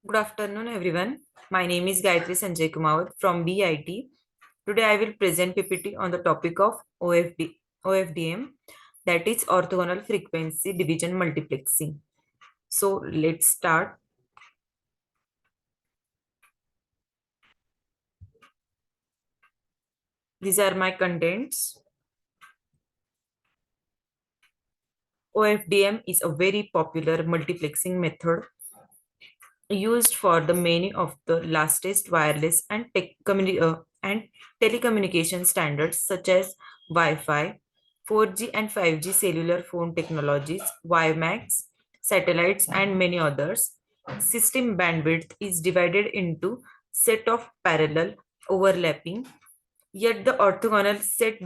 Good afternoon, everyone. My name is Gayatri Sanjay Kumar from BIT. Today, I will present PPT on the topic of OFDM, that is orthogonal frequency division multiplexing. So, let's start. These are my contents. OFDM is a very popular multiplexing method used for the many of the latest wireless and and telecommunication standards such as Wi-Fi, 4G and 5G cellular phone technologies, WiMAX, satellites, and many others. System bandwidth is divided into set of parallel overlapping, yet the orthogonal set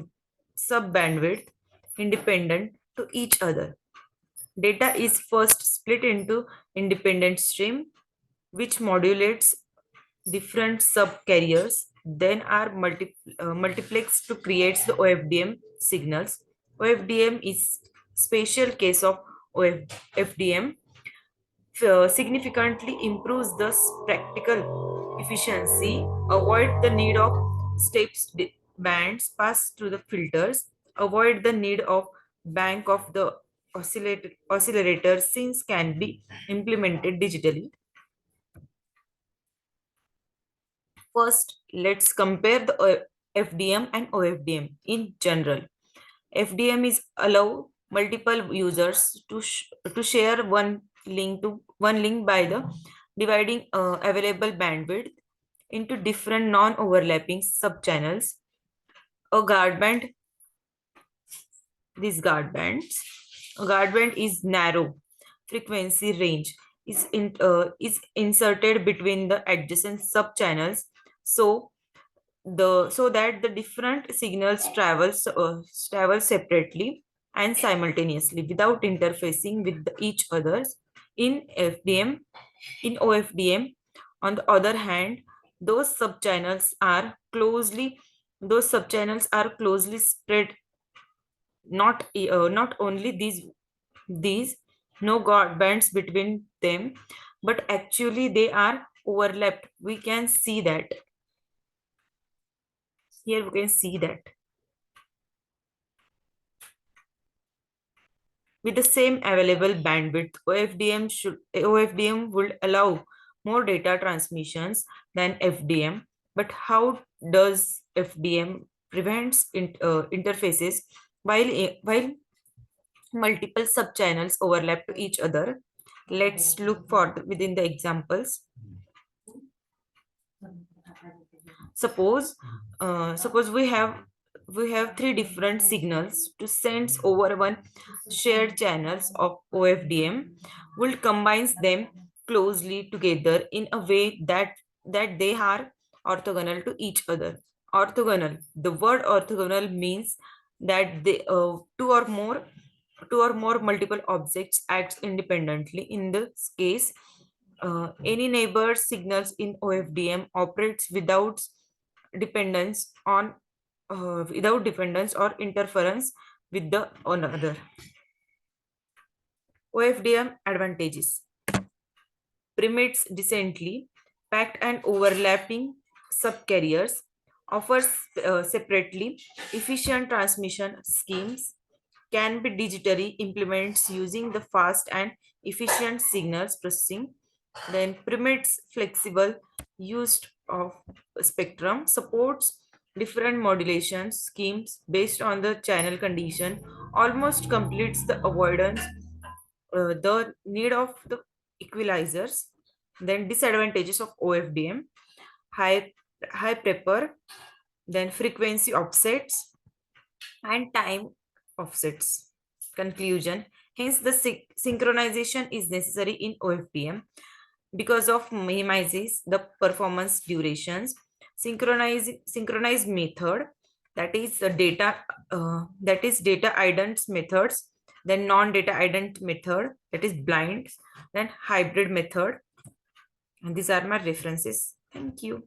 sub bandwidth independent to each other. Data is first split into independent stream which modulates different subcarriers, then are multiplexed to create the OFDM signals. OFDM is special case of OFDM significantly improves the practical efficiency, avoid the need of steps bands pass through the filters, avoid the need of bank of the oscillator since can be implemented digitally. First, let's compare the FDM and OFDM in general. FDM is allow multiple users to share one link by the dividing available bandwidth into different non-overlapping subchannels. A guard band, these guard bands, a guard band is narrow frequency range is inserted between the adjacent subchannels so that the different signals travel separately and simultaneously without interfacing with each others in FDM. In OFDM, on the other hand, those subchannels are closely spread. Not only these no guard bands between them, but actually they are overlapped. We can see that here. We can see that with the same available bandwidth, OFDM would allow more data transmissions than FDM. But how does FDM prevents interfaces while multiple subchannels overlap to each other? Let's look for within the examples. Suppose we have three different signals to send over one shared channels of OFDM. We'll combine them closely together in a way that they are orthogonal to each other. Orthogonal. The word orthogonal means that two or more multiple objects act independently. In this case, any neighbor signals in OFDM operates dependence on without dependence or interference with the another. OFDM advantages: permits decently packed and overlapping subcarriers, offers separately efficient transmission schemes, can be digitally implemented using the fast and efficient signals processing, then permits flexible use of spectrum, supports different modulation schemes based on the channel condition, almost completes the avoidance the need of the equalizers. Then disadvantages of OFDM: high prepper, then frequency offsets and time offsets. Conclusion: hence the synchronization is necessary in OFDM because of minimizes the performance durations. Synchronized method, that is the data ident methods, then non-data ident method, that is blind, then hybrid method. And these are my references. Thank you.